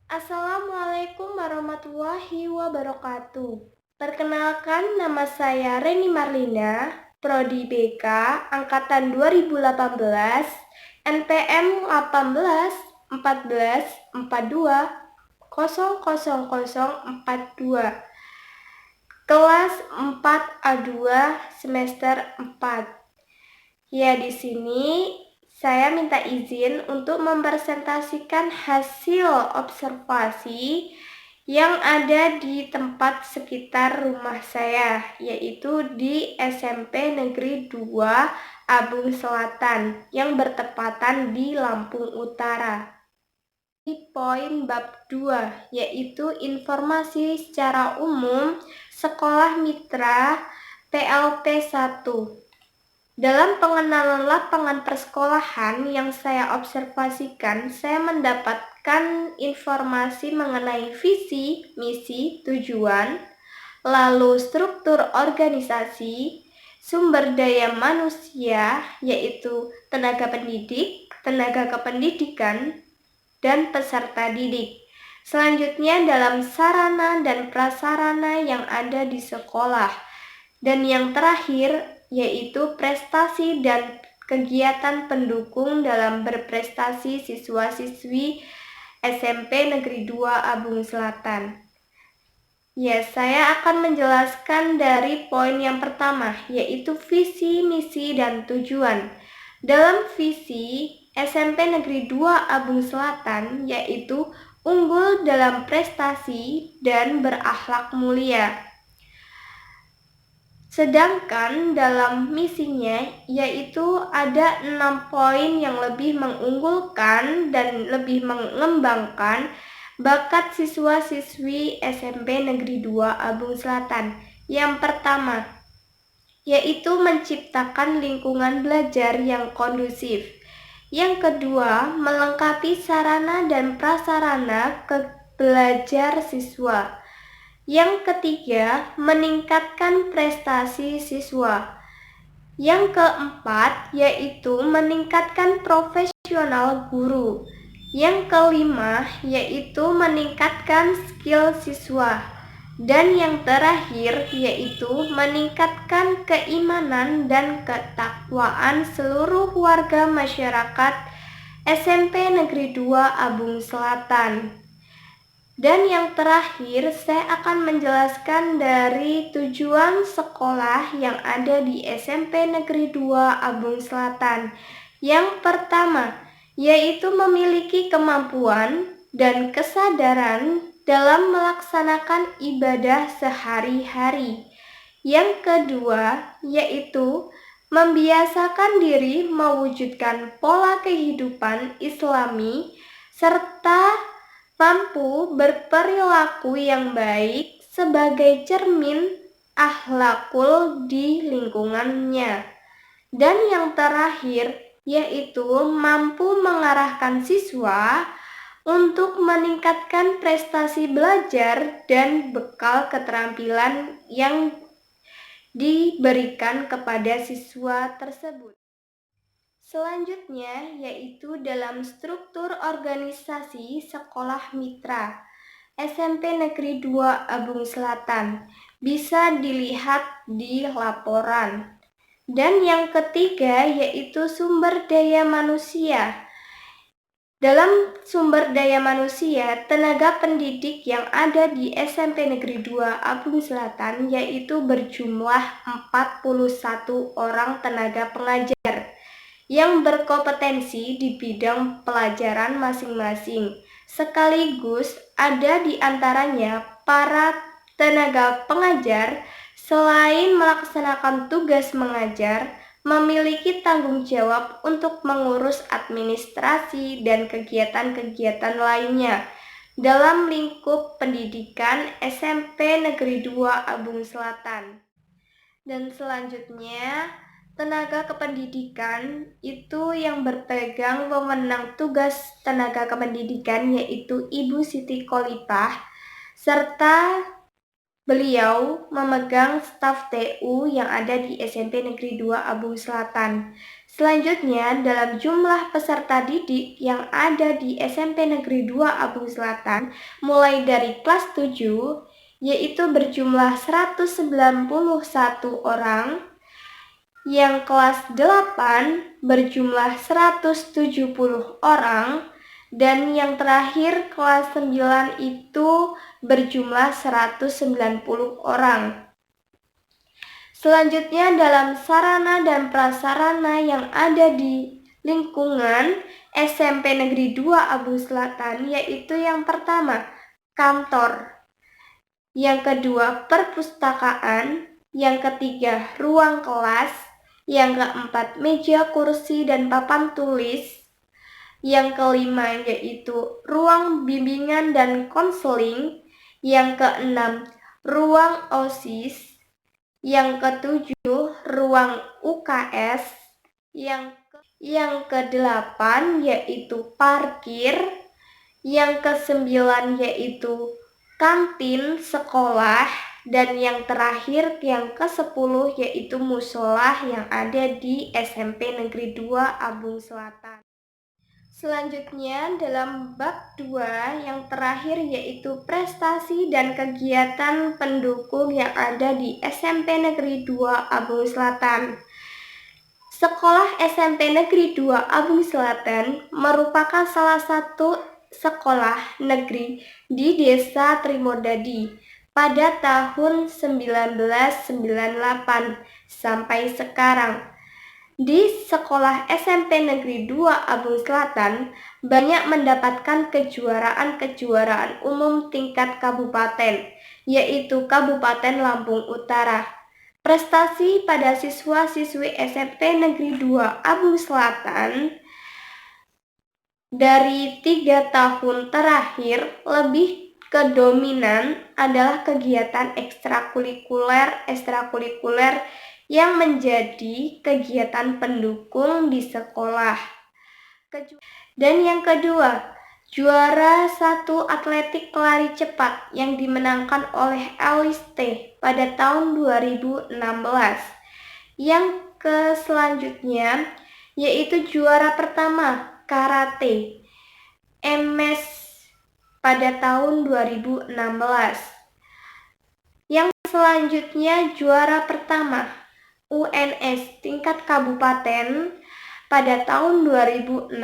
Assalamualaikum warahmatullahi wabarakatuh. Perkenalkan, nama saya Reni Marlina, Prodi BK Angkatan 2018, NPM 18 14 42 00042, kelas 4A2 semester 4. Ya, di sini saya minta izin untuk mempresentasikan hasil observasi yang ada di tempat sekitar rumah saya, yaitu di SMP Negeri 2 Abung Selatan yang bertepatan di Lampung Utara. Di poin bab 2, yaitu informasi secara umum Sekolah Mitra PLT 1. Dalam pengenalan lapangan persekolahan yang saya observasikan, saya mendapatkan informasi mengenai visi, misi, tujuan, lalu struktur organisasi, sumber daya manusia, yaitu tenaga pendidik, tenaga kependidikan, dan peserta didik. Selanjutnya dalam sarana dan prasarana yang ada di sekolah. Dan yang terakhir yaitu prestasi dan kegiatan pendukung dalam berprestasi siswa-siswi SMP Negeri 2 Abung Selatan. Ya, saya akan menjelaskan dari poin yang pertama, yaitu visi, misi, dan tujuan. Dalam visi SMP Negeri 2 Abung Selatan, yaitu unggul dalam prestasi dan berakhlak mulia. Sedangkan dalam misinya yaitu ada 6 poin yang lebih mengunggulkan dan lebih mengembangkan bakat siswa-siswi SMP Negeri 2 Abung Selatan. Yang pertama, yaitu menciptakan lingkungan belajar yang kondusif. Yang kedua, melengkapi sarana dan prasarana belajar siswa. Yang ketiga, meningkatkan prestasi siswa. Yang keempat, yaitu meningkatkan profesional guru. Yang kelima, yaitu meningkatkan skill siswa. Dan yang terakhir, yaitu meningkatkan keimanan dan ketakwaan seluruh warga masyarakat SMP Negeri 2 Abung Selatan. Dan yang terakhir, saya akan menjelaskan dari tujuan sekolah yang ada di SMP Negeri 2 Abung Selatan. Yang pertama, yaitu memiliki kemampuan dan kesadaran dalam melaksanakan ibadah sehari-hari. Yang kedua, yaitu membiasakan diri mewujudkan pola kehidupan Islami serta mampu berperilaku yang baik sebagai cermin akhlakul di lingkungannya. Dan yang terakhir, yaitu mampu mengarahkan siswa untuk meningkatkan prestasi belajar dan bekal keterampilan yang diberikan kepada siswa tersebut. Selanjutnya yaitu dalam struktur organisasi sekolah mitra SMP Negeri 2 Abung Selatan, bisa dilihat di laporan. Dan yang ketiga yaitu sumber daya manusia. Dalam sumber daya manusia, tenaga pendidik yang ada di SMP Negeri 2 Abung Selatan yaitu berjumlah 41 orang tenaga pengajar yang berkompetensi di bidang pelajaran masing-masing. Sekaligus ada di antaranya para tenaga pengajar selain melaksanakan tugas mengajar, memiliki tanggung jawab untuk mengurus administrasi dan kegiatan-kegiatan lainnya dalam lingkup pendidikan SMP Negeri 2 Abung Selatan. Dan selanjutnya, tenaga kependidikan itu yang berpegang wewenang tugas tenaga kependidikan yaitu Ibu Siti Kholipah serta Beliau memegang staf TU yang ada di SMP Negeri 2 Abung Selatan. Selanjutnya, dalam jumlah peserta didik yang ada di SMP Negeri 2 Abung Selatan, mulai dari kelas 7, yaitu berjumlah 191 orang, yang kelas 8 berjumlah 170 orang, dan yang terakhir kelas 9 itu berjumlah 190 orang. Selanjutnya dalam sarana dan prasarana yang ada di lingkungan SMP Negeri 2 Abung Selatan, yaitu yang pertama kantor, yang kedua perpustakaan, yang ketiga ruang kelas, yang keempat meja kursi dan papan tulis, yang kelima yaitu ruang bimbingan dan konseling, yang keenam ruang OSIS, yang ketujuh ruang UKS, yang kedelapan yaitu parkir, yang kesembilan yaitu kantin sekolah, dan yang terakhir yang ke-10 yaitu musola yang ada di SMP Negeri 2 Abung Selatan. Selanjutnya dalam bab 2 yang terakhir yaitu prestasi dan kegiatan pendukung yang ada di SMP Negeri 2 Abung Selatan. Sekolah SMP Negeri 2 Abung Selatan merupakan salah satu sekolah negeri di Desa Trimodadi pada tahun 1998 sampai sekarang. Di sekolah SMP Negeri 2 Abung Selatan banyak mendapatkan kejuaraan-kejuaraan umum tingkat kabupaten, yaitu Kabupaten Lampung Utara. Prestasi pada siswa-siswi SMP Negeri 2 Abung Selatan dari 3 tahun terakhir lebih kedominan adalah kegiatan ekstrakurikuler yang menjadi kegiatan pendukung di sekolah. Dan yang kedua, juara 1 atletik lari cepat yang dimenangkan oleh Elis T pada tahun 2016. Yang selanjutnya yaitu juara pertama karate MS pada tahun 2016. Yang selanjutnya juara pertama UNS tingkat kabupaten pada tahun 2016.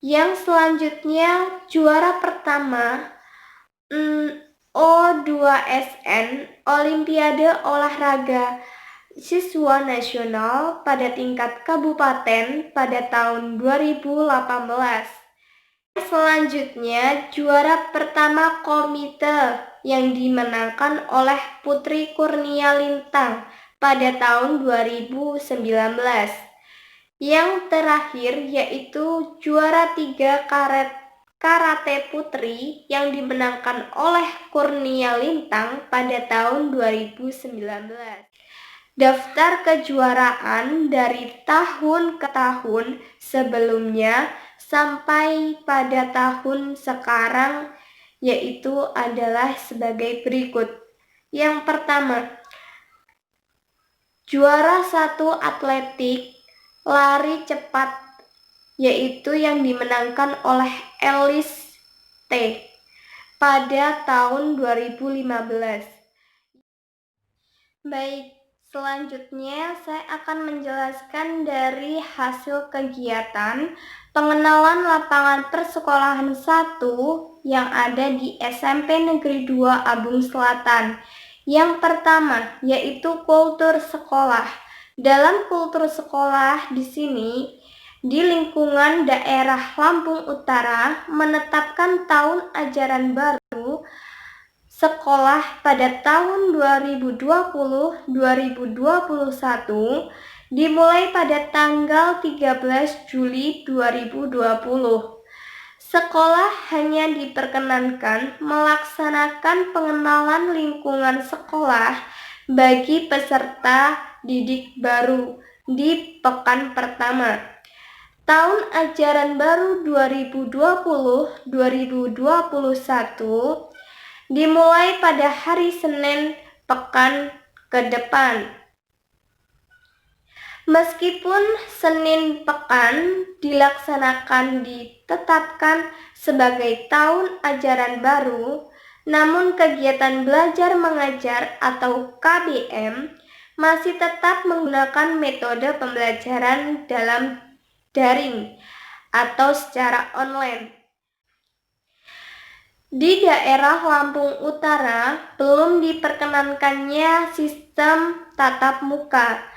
Yang selanjutnya juara pertama O2SN Olimpiade Olahraga Siswa Nasional pada tingkat kabupaten pada tahun 2018. Selanjutnya juara pertama komite yang dimenangkan oleh Putri Kurnia Lintang pada tahun 2019. Yang terakhir yaitu juara 3 karate putri yang dimenangkan oleh Kurnia Lintang pada tahun 2019. Daftar kejuaraan dari tahun ke tahun sebelumnya sampai pada tahun sekarang yaitu adalah sebagai berikut. Yang pertama, juara 1 atletik lari cepat yaitu yang dimenangkan oleh Elis T pada tahun 2015. Baik, selanjutnya saya akan menjelaskan dari hasil kegiatan pengenalan lapangan persekolahan 1 yang ada di SMP Negeri 2 Abung Selatan. Yang pertama yaitu kultur sekolah. Dalam kultur sekolah di sini di lingkungan daerah Lampung Utara menetapkan tahun ajaran baru sekolah pada tahun 2020-2021 dimulai pada tanggal 13 Juli 2020. Sekolah hanya diperkenankan melaksanakan pengenalan lingkungan sekolah bagi peserta didik baru di pekan pertama. Tahun ajaran baru 2020-2021 dimulai pada hari Senin pekan ke depan. Meskipun Senin pekan ditetapkan sebagai tahun ajaran baru, namun kegiatan belajar mengajar atau KBM masih tetap menggunakan metode pembelajaran dalam daring atau secara online. Di daerah Lampung Utara belum diperkenankannya sistem tatap muka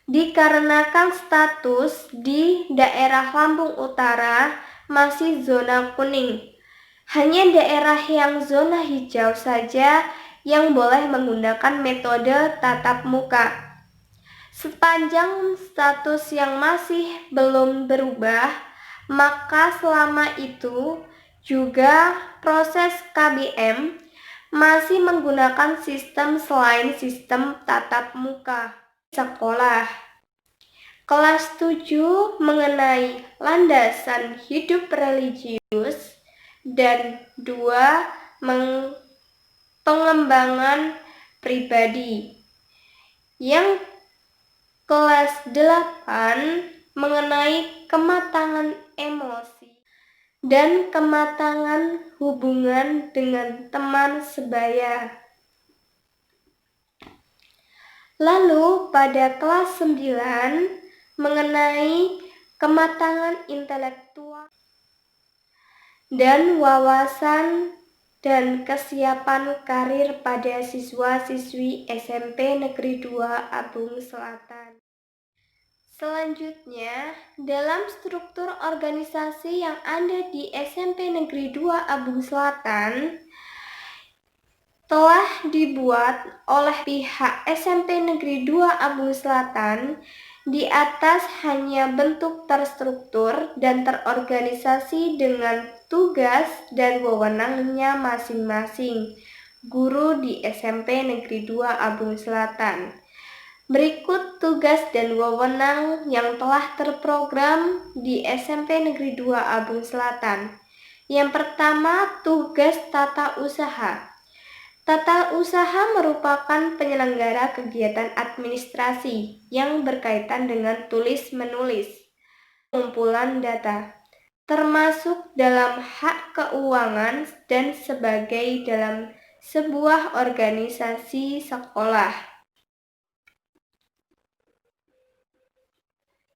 dikarenakan status di daerah Lampung Utara masih zona kuning. Hanya daerah yang zona hijau saja yang boleh menggunakan metode tatap muka. Sepanjang status yang masih belum berubah, maka selama itu juga proses KBM masih menggunakan sistem selain sistem tatap muka. Sekolah. Kelas 7 mengenai landasan hidup religius dan 2 pengembangan pribadi. Yang kelas 8 mengenai kematangan emosi dan kematangan hubungan dengan teman sebaya. Lalu pada kelas 9 mengenai kematangan intelektual dan wawasan dan kesiapan karir pada siswa-siswi SMP Negeri 2 Abung Selatan. Selanjutnya, dalam struktur organisasi yang ada di SMP Negeri 2 Abung Selatan, telah dibuat oleh pihak SMP Negeri 2 Abung Selatan di atas hanya bentuk terstruktur dan terorganisasi dengan tugas dan wewenangnya masing-masing guru di SMP Negeri 2 Abung Selatan. Berikut tugas dan wewenang yang telah terprogram di SMP Negeri 2 Abung Selatan. Yang pertama, tugas tata usaha. Tata usaha merupakan penyelenggara kegiatan administrasi yang berkaitan dengan tulis-menulis, pengumpulan data, termasuk dalam hak keuangan dan sebagai dalam sebuah organisasi sekolah.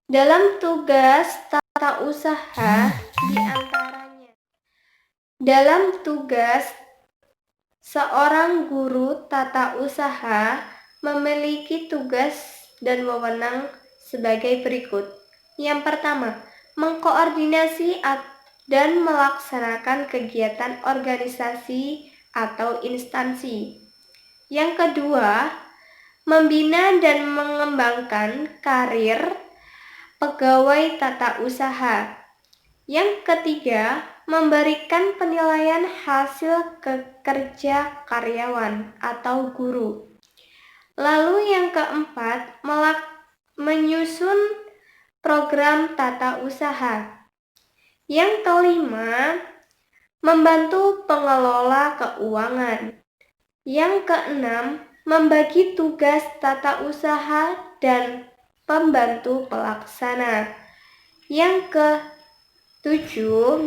Dalam tugas tata usaha diantaranya, dalam tugas seorang guru tata usaha memiliki tugas dan wewenang sebagai berikut. Yang pertama, mengkoordinasi dan melaksanakan kegiatan organisasi atau instansi. Yang kedua, membina dan mengembangkan karir pegawai tata usaha. Yang ketiga, memberikan penilaian hasil kerja karyawan atau guru. Lalu yang keempat, menyusun program tata usaha. Yang kelima, membantu pengelola keuangan. Yang keenam, membagi tugas tata usaha dan pembantu pelaksana. Yang ke-7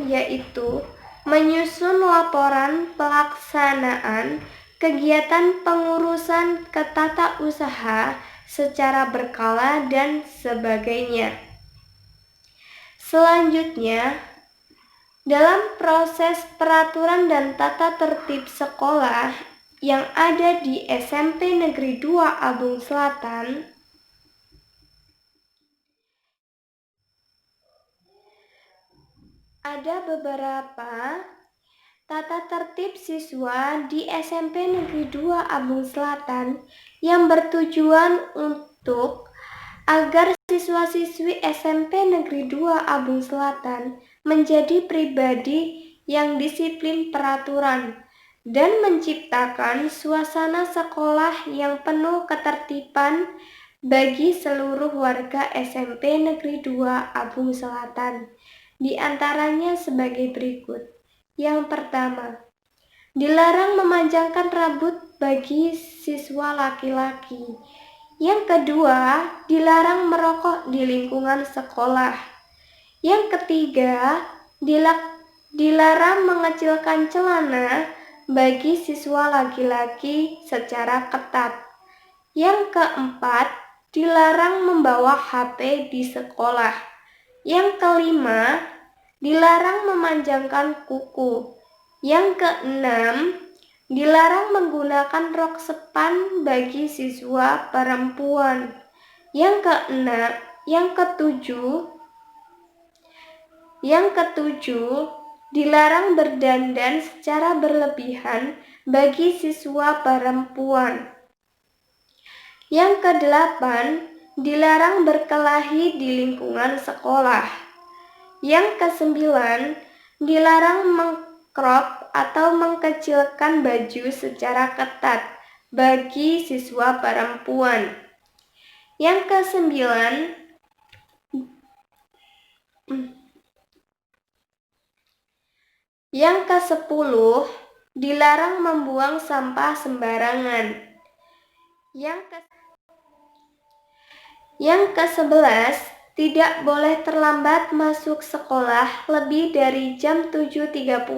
yaitu menyusun laporan pelaksanaan kegiatan pengurusan ke tata usaha secara berkala dan sebagainya. Selanjutnya, dalam proses peraturan dan tata tertib sekolah yang ada di SMP Negeri 2 Abung Selatan, ada beberapa tata tertib siswa di SMP Negeri 2 Abung Selatan yang bertujuan untuk agar siswa-siswi SMP Negeri 2 Abung Selatan menjadi pribadi yang disiplin peraturan dan menciptakan suasana sekolah yang penuh ketertiban bagi seluruh warga SMP Negeri 2 Abung Selatan. Di antaranya sebagai berikut. Yang pertama, Dilarang memanjangkan rambut bagi siswa laki-laki. Yang kedua, dilarang merokok di lingkungan sekolah. Yang ketiga, dilarang mengecilkan celana bagi siswa laki-laki secara ketat. Yang keempat, dilarang membawa HP di sekolah. Yang kelima, dilarang memanjangkan kuku. Yang keenam, dilarang menggunakan rok sepan bagi siswa perempuan. Yang ketujuh, dilarang berdandan secara berlebihan bagi siswa perempuan. Yang kedelapan, dilarang berkelahi di lingkungan sekolah. Yang kesembilan, dilarang mengcrop atau mengkecilkan baju secara ketat bagi siswa perempuan. Yang kesembilan, yang kesepuluh, dilarang membuang sampah sembarangan. Yang ke-11, tidak boleh terlambat masuk sekolah lebih dari jam 7.30.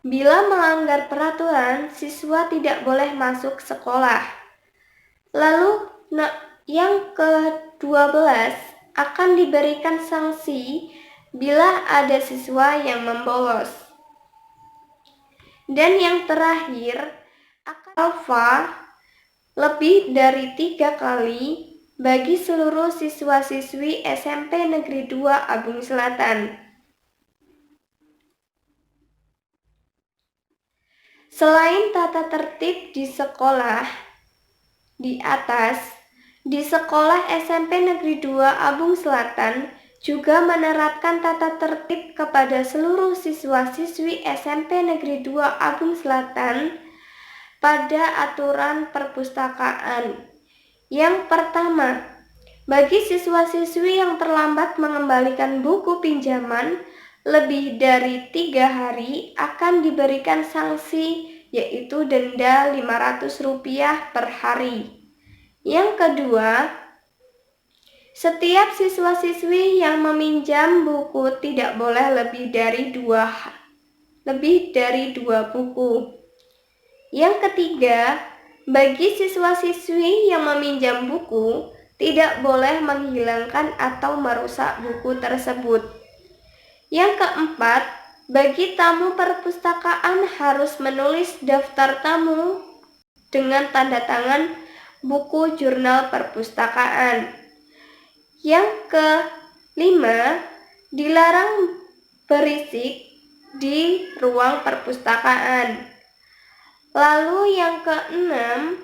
Bila melanggar peraturan, siswa tidak boleh masuk sekolah. Lalu, yang ke-12, akan diberikan sanksi bila ada siswa yang membolos. Dan yang terakhir, akan alfa lebih dari 3 kali bagi seluruh siswa-siswi SMP Negeri 2 Abung Selatan. Selain tata tertib di sekolah di atas, di sekolah SMP Negeri 2 Abung Selatan juga menerapkan tata tertib kepada seluruh siswa-siswi SMP Negeri 2 Abung Selatan pada aturan perpustakaan. Yang pertama, bagi siswa-siswi yang terlambat mengembalikan buku pinjaman lebih dari 3 hari akan diberikan sanksi, yaitu denda Rp500 per hari. Yang kedua, setiap siswa-siswi yang meminjam buku tidak boleh lebih dari 2 buku. Yang ketiga, bagi siswa-siswi yang meminjam buku, tidak boleh menghilangkan atau merusak buku tersebut. Yang keempat, bagi tamu perpustakaan harus menulis daftar tamu dengan tanda tangan buku jurnal perpustakaan. Yang kelima, dilarang berisik di ruang perpustakaan. Lalu yang keenam,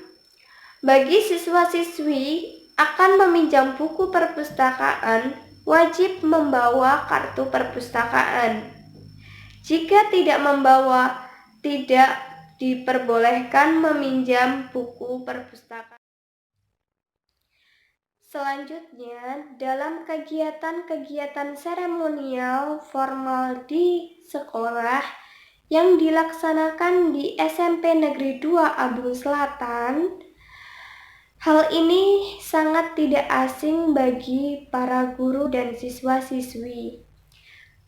bagi siswa-siswi akan meminjam buku perpustakaan wajib membawa kartu perpustakaan. Jika tidak membawa, tidak diperbolehkan meminjam buku perpustakaan. Selanjutnya, dalam kegiatan-kegiatan seremonial formal di sekolah yang dilaksanakan di SMP Negeri 2 Abung Selatan, hal ini sangat tidak asing bagi para guru dan siswa-siswi.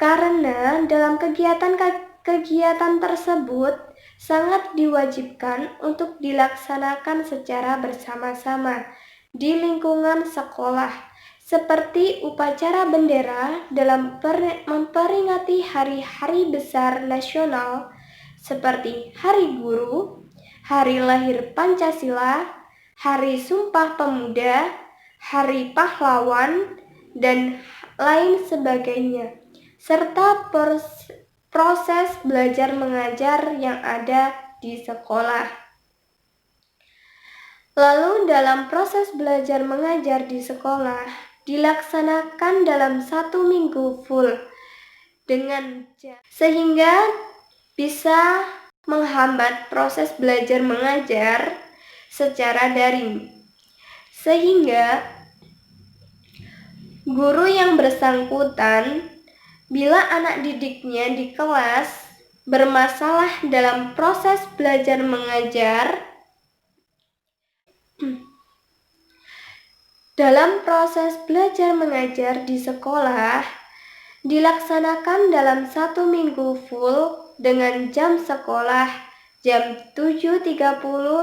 Karena dalam kegiatan tersebut sangat diwajibkan untuk dilaksanakan secara bersama-sama di lingkungan sekolah, seperti upacara bendera dalam memperingati hari-hari besar nasional seperti Hari Guru, Hari Lahir Pancasila, Hari Sumpah Pemuda, Hari Pahlawan, dan lain sebagainya, serta proses belajar mengajar yang ada di sekolah. Lalu dalam proses belajar mengajar di sekolah dilaksanakan dalam 1 minggu full sehingga bisa menghambat proses belajar mengajar secara daring. Sehingga guru yang bersangkutan bila anak didiknya di kelas bermasalah dalam proses belajar mengajar. Dalam proses belajar mengajar di sekolah, dilaksanakan dalam 1 minggu full dengan jam sekolah jam 7.30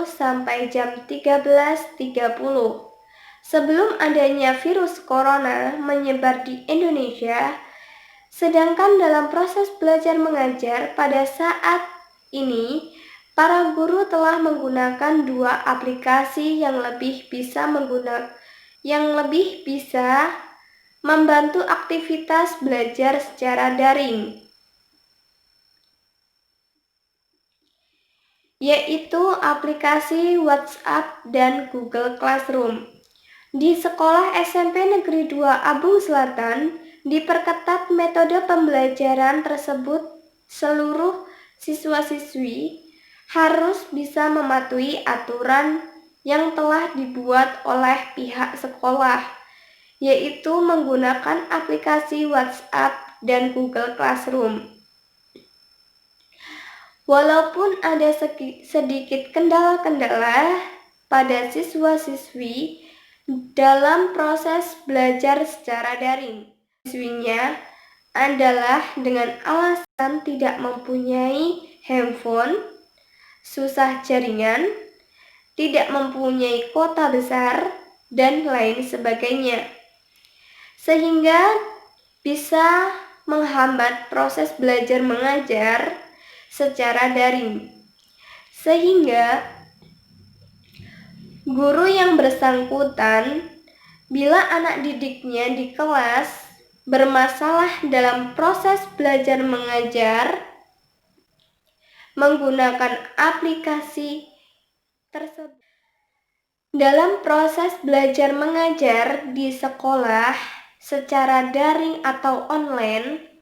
sampai jam 13.30. Sebelum adanya virus corona menyebar di Indonesia, sedangkan dalam proses belajar mengajar pada saat ini, para guru telah menggunakan 2 aplikasi yang lebih bisa membantu aktivitas belajar secara daring, yaitu aplikasi WhatsApp dan Google Classroom. Di sekolah SMP Negeri 2 Abung Selatan, diperketat metode pembelajaran tersebut. Seluruh siswa-siswi harus bisa mematuhi aturan yang telah dibuat oleh pihak sekolah, yaitu menggunakan aplikasi WhatsApp dan Google Classroom. Walaupun ada sedikit kendala-kendala pada siswa-siswi dalam proses belajar secara daring, siswinya adalah dengan alasan tidak mempunyai handphone, susah jaringan, tidak mempunyai kuota besar, dan lain sebagainya, sehingga bisa menghambat proses belajar mengajar secara daring, sehingga guru yang bersangkutan, bila anak didiknya di kelas bermasalah dalam proses belajar mengajar menggunakan aplikasi tersebut, dalam proses belajar mengajar di sekolah secara daring atau online,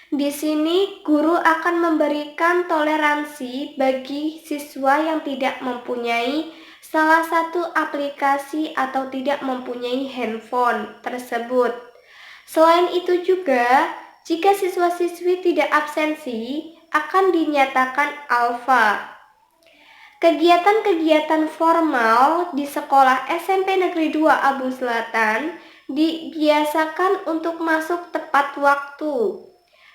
di sini guru akan memberikan toleransi bagi siswa yang tidak mempunyai salah satu aplikasi atau tidak mempunyai handphone tersebut. Selain itu juga, jika siswa-siswi tidak absensi, akan dinyatakan alfa. Kegiatan-kegiatan formal di sekolah SMP Negeri 2 Abung Selatan dibiasakan untuk masuk tepat waktu.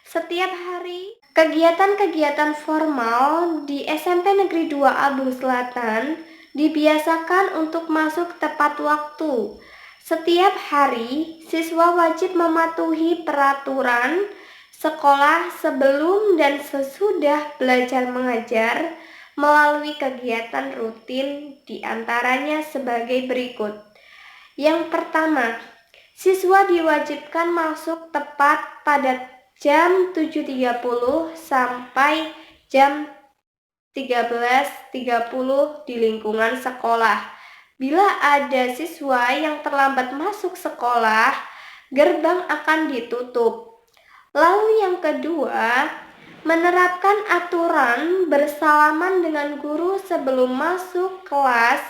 Setiap hari, kegiatan-kegiatan formal di SMP Negeri 2 Abung Selatan dibiasakan untuk masuk tepat waktu. Setiap hari, siswa wajib mematuhi peraturan sekolah sebelum dan sesudah belajar mengajar melalui kegiatan rutin, diantaranya sebagai berikut. Yang pertama, siswa diwajibkan masuk tepat pada jam 7.30 sampai jam 13.30 di lingkungan sekolah. Bila ada siswa yang terlambat masuk sekolah, gerbang akan ditutup. Lalu yang kedua, menerapkan aturan bersalaman dengan guru sebelum masuk kelas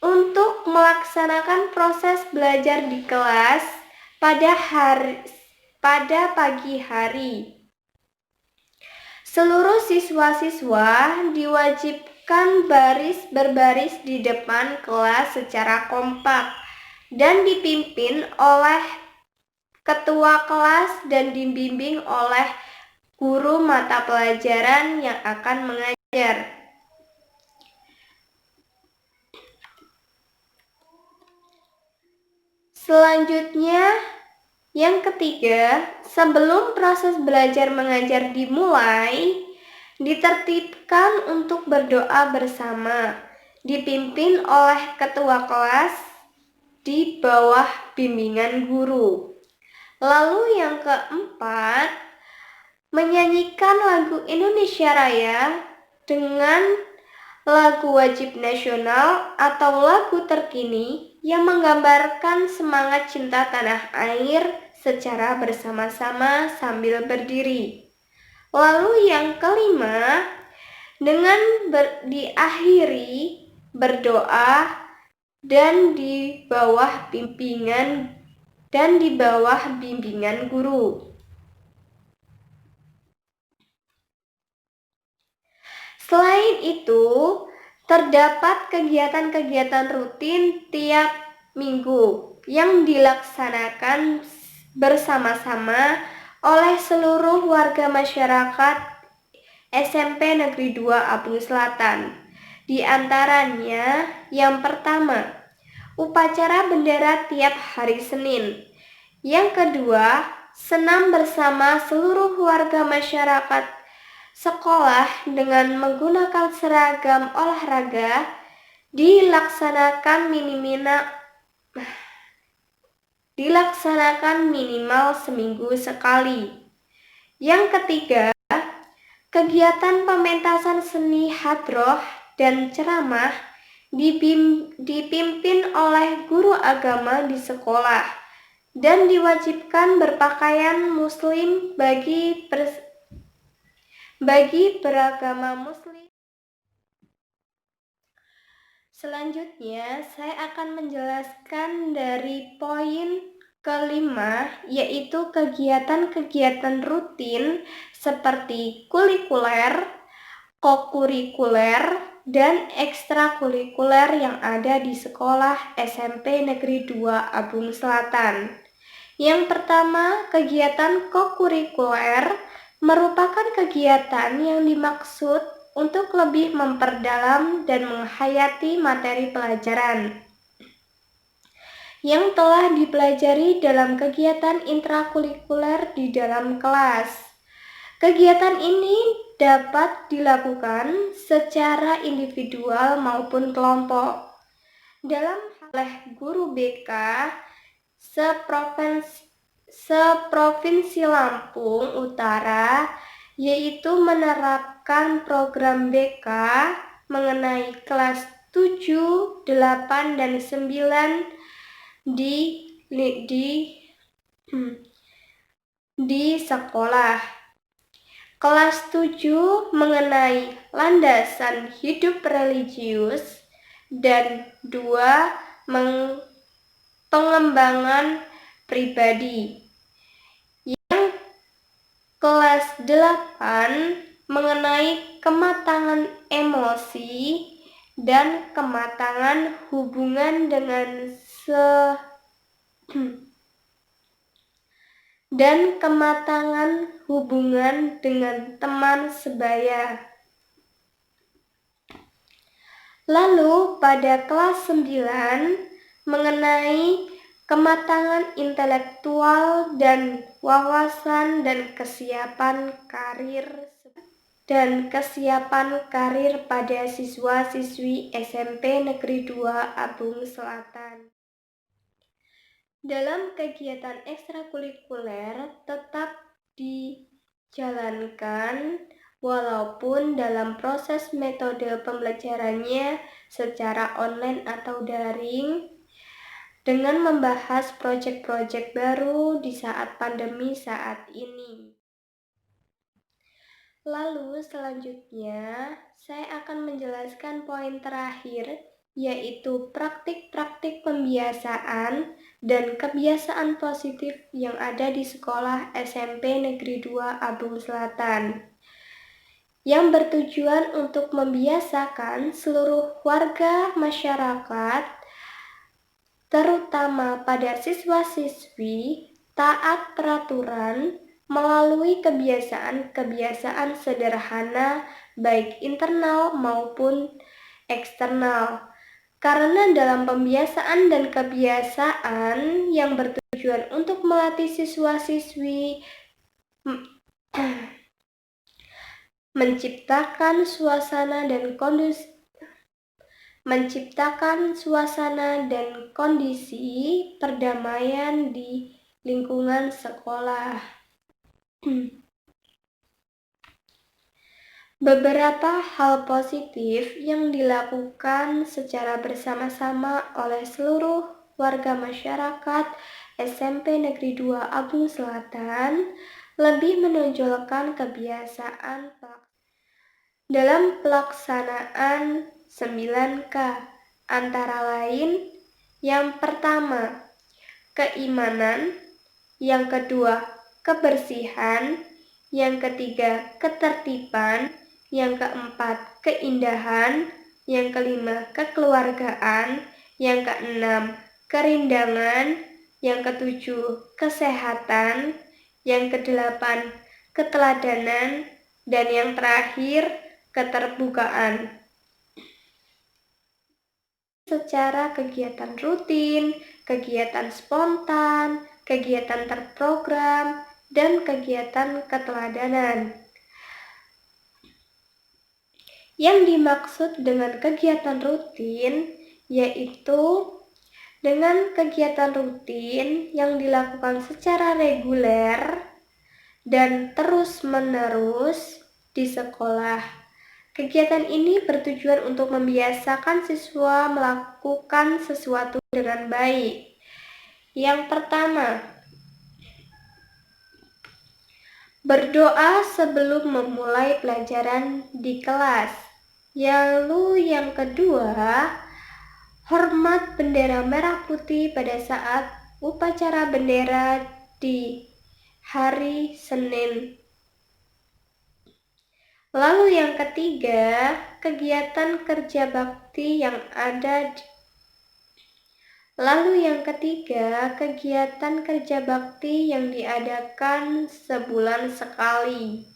untuk melaksanakan proses belajar di kelas pada pagi hari. Seluruh siswa-siswa diwajibkan berbaris di depan kelas secara kompak dan dipimpin oleh ketua kelas dan dibimbing oleh guru mata pelajaran yang akan mengajar. Selanjutnya, yang ketiga, sebelum proses belajar mengajar dimulai, ditertibkan untuk berdoa bersama, dipimpin oleh ketua kelas di bawah bimbingan guru. Lalu yang keempat, menyanyikan lagu Indonesia Raya dengan lagu wajib nasional atau lagu terkini yang menggambarkan semangat cinta tanah air secara bersama-sama sambil berdiri. Lalu yang kelima, dengan diakhiri berdoa dan di bawah bimbingan guru. Selain itu, terdapat kegiatan-kegiatan rutin tiap minggu yang dilaksanakan bersama-sama oleh seluruh warga masyarakat SMP Negeri 2 Abung Selatan. Di antaranya, yang pertama, upacara bendera tiap hari Senin. Yang kedua, senam bersama seluruh warga masyarakat sekolah dengan menggunakan seragam olahraga dilaksanakan minimal seminggu sekali. Yang ketiga, kegiatan pementasan seni hadroh dan ceramah dipimpin oleh guru agama di sekolah dan diwajibkan berpakaian muslim bagi beragama muslim. Selanjutnya, saya akan menjelaskan dari poin kelima, yaitu kegiatan-kegiatan rutin seperti kurikuler, kokurikuler, dan ekstrakurikuler yang ada di sekolah SMP Negeri 2 Abung Selatan. Yang pertama, kegiatan kokurikuler merupakan kegiatan yang dimaksud untuk lebih memperdalam dan menghayati materi pelajaran yang telah dipelajari dalam kegiatan intrakurikuler di dalam kelas. Kegiatan ini dapat dilakukan secara individual maupun kelompok dalam oleh guru BK seprovinsi Lampung Utara, yaitu menerapkan program BK mengenai kelas 7, 8, dan 9 di sekolah. Kelas 7 mengenai landasan hidup religius dan 2 pengembangan pribadi. Yang kelas 8 mengenai kematangan emosi dan kematangan hubungan dengan teman sebaya. Lalu pada kelas 9 mengenai kematangan intelektual dan wawasan dan kesiapan karir pada siswa-siswi SMP Negeri 2 Abung Selatan. Dalam kegiatan ekstrakurikuler tetap dijalankan walaupun dalam proses metode pembelajarannya secara online atau daring, dengan membahas proyek-proyek baru di saat pandemi saat ini. Lalu selanjutnya, saya akan menjelaskan poin terakhir, yaitu praktik-praktik pembiasaan dan kebiasaan positif yang ada di sekolah SMP Negeri 2 Abung Selatan, yang bertujuan untuk membiasakan seluruh warga masyarakat, terutama pada siswa-siswi, taat peraturan melalui kebiasaan-kebiasaan sederhana baik internal maupun eksternal. Karena dalam pembiasaan dan kebiasaan yang bertujuan untuk melatih siswa-siswi menciptakan suasana dan kondisi perdamaian di lingkungan sekolah. Beberapa hal positif yang dilakukan secara bersama-sama oleh seluruh warga masyarakat SMP Negeri 2 Abung Selatan lebih menonjolkan kebiasaan dalam pelaksanaan 9K, antara lain yang pertama, keimanan, yang kedua, kebersihan, yang ketiga, ketertiban, yang keempat keindahan, yang kelima kekeluargaan, yang keenam kerindangan, yang ketujuh kesehatan, yang kedelapan keteladanan, dan yang terakhir keterbukaan. Secara kegiatan rutin, kegiatan spontan, kegiatan terprogram, dan kegiatan keteladanan. Yang dimaksud dengan kegiatan rutin yaitu dengan kegiatan rutin yang dilakukan secara reguler dan terus-menerus di sekolah. Kegiatan ini bertujuan untuk membiasakan siswa melakukan sesuatu dengan baik. Yang pertama, berdoa sebelum memulai pelajaran di kelas. Lalu yang kedua, hormat bendera merah putih pada saat upacara bendera di hari Senin. Lalu yang ketiga, kegiatan kerja bakti yang ada yang diadakan sebulan sekali.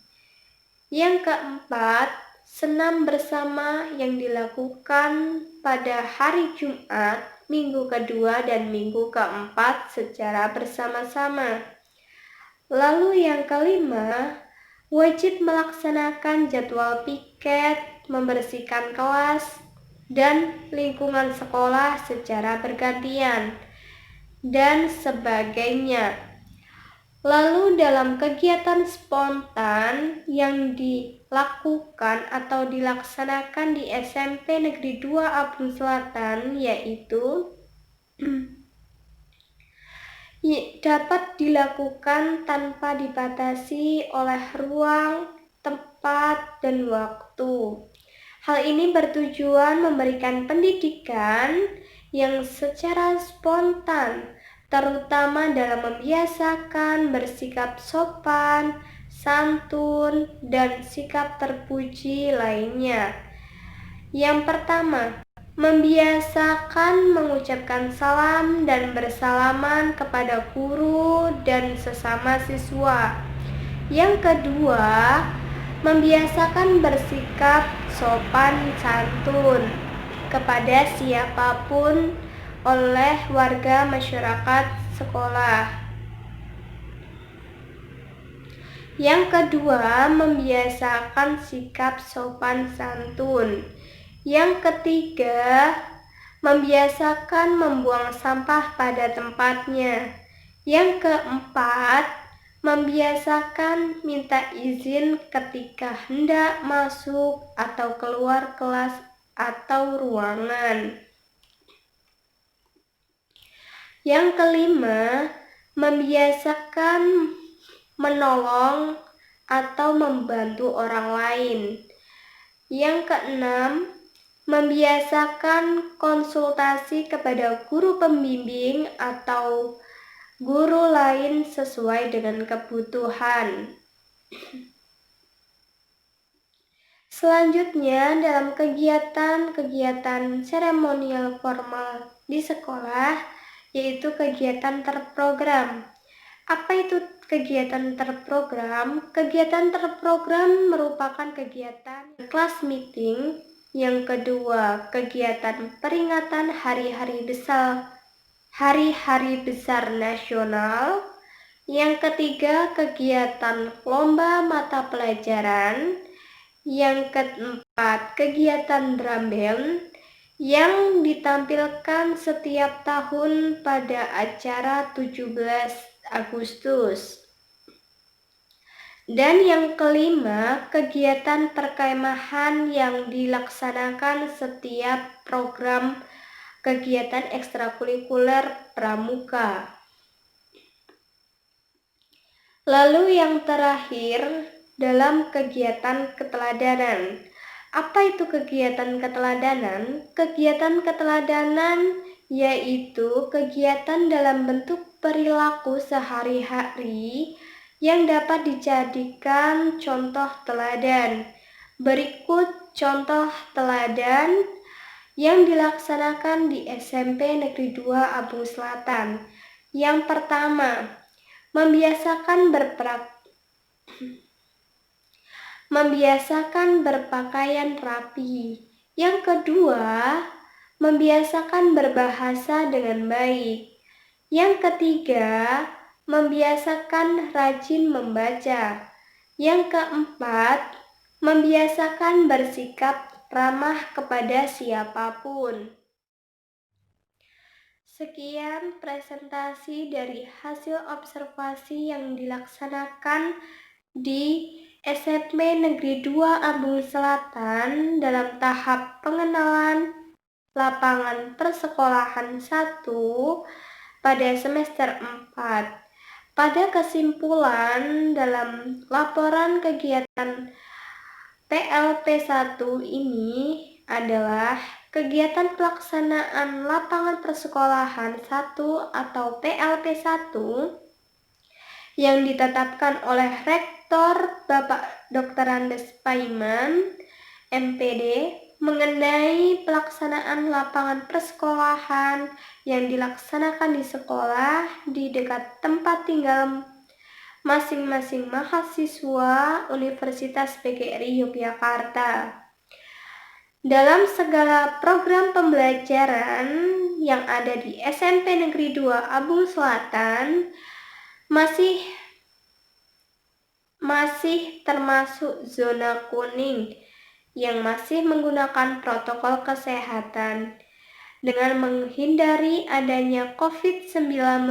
Yang keempat, senam bersama yang dilakukan pada hari Jumat, minggu kedua dan minggu keempat secara bersama-sama. Lalu yang kelima, wajib melaksanakan jadwal piket, membersihkan kelas dan lingkungan sekolah secara bergantian, dan sebagainya. Lalu dalam kegiatan spontan yang dilakukan atau dilaksanakan di SMP Negeri 2 Abung Selatan yaitu dapat dilakukan tanpa dibatasi oleh ruang, tempat, dan waktu. Hal ini bertujuan memberikan pendidikan yang secara spontan, terutama dalam membiasakan bersikap sopan, santun, dan sikap terpuji lainnya. Yang pertama, membiasakan mengucapkan salam dan bersalaman kepada guru dan sesama siswa. Yang kedua, membiasakan bersikap sopan santun kepada siapapun oleh warga masyarakat sekolah. Yang kedua, membiasakan sikap sopan santun. Yang ketiga, membiasakan membuang sampah pada tempatnya. Yang keempat, membiasakan minta izin ketika hendak masuk atau keluar kelas atau ruangan. Yang kelima, membiasakan menolong atau membantu orang lain. Yang keenam, membiasakan konsultasi kepada guru pembimbing atau guru lain sesuai dengan kebutuhan. Selanjutnya, dalam kegiatan seremonial formal di sekolah, yaitu kegiatan terprogram. Apa itu kegiatan terprogram? Kegiatan terprogram merupakan kegiatan kelas meeting. Yang kedua, kegiatan peringatan hari-hari besar nasional. Yang ketiga, kegiatan lomba mata pelajaran. Yang keempat, kegiatan drum band yang ditampilkan setiap tahun pada acara 17 Agustus. Dan yang kelima, kegiatan perkemahan yang dilaksanakan setiap program kegiatan ekstrakurikuler pramuka. Lalu yang terakhir, dalam kegiatan keteladanan. Apa itu kegiatan keteladanan? Kegiatan keteladanan yaitu kegiatan dalam bentuk perilaku sehari-hari yang dapat dijadikan contoh teladan Berikut contoh teladan yang dilaksanakan di SMP Negeri 2 Abung Selatan. Yang pertama, membiasakan berpakaian rapi. Yang kedua, membiasakan berbahasa dengan baik. Yang ketiga, membiasakan rajin membaca. Yang keempat, membiasakan bersikap ramah kepada siapapun. Sekian presentasi dari hasil observasi yang dilaksanakan di SMP Negeri 2 Abung Selatan dalam tahap pengenalan lapangan persekolahan 1 pada semester 4. Pada kesimpulan dalam laporan kegiatan PLP1 ini adalah kegiatan pelaksanaan lapangan persekolahan 1 atau PLP1 yang ditetapkan oleh Rektor Bapak Dr. Andes Paiman, MPD, mengenai pelaksanaan lapangan persekolahan yang dilaksanakan di sekolah di dekat tempat tinggal masing-masing mahasiswa Universitas PGRI Yogyakarta. Dalam segala program pembelajaran yang ada di SMP Negeri 2 Abung Selatan masih termasuk zona kuning yang masih menggunakan protokol kesehatan. Dengan menghindari adanya COVID-19,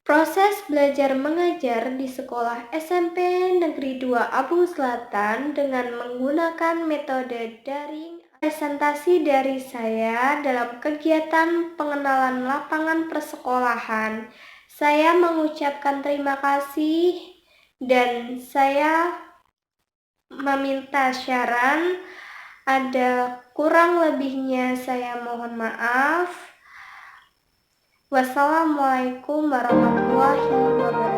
proses belajar mengajar di sekolah SMP Negeri 2 Abung Selatan dengan menggunakan metode daring. Presentasi dari saya dalam kegiatan pengenalan lapangan persekolahan. Saya mengucapkan terima kasih dan saya meminta saran. Ada kurang lebihnya saya mohon maaf. Wassalamualaikum warahmatullahi wabarakatuh.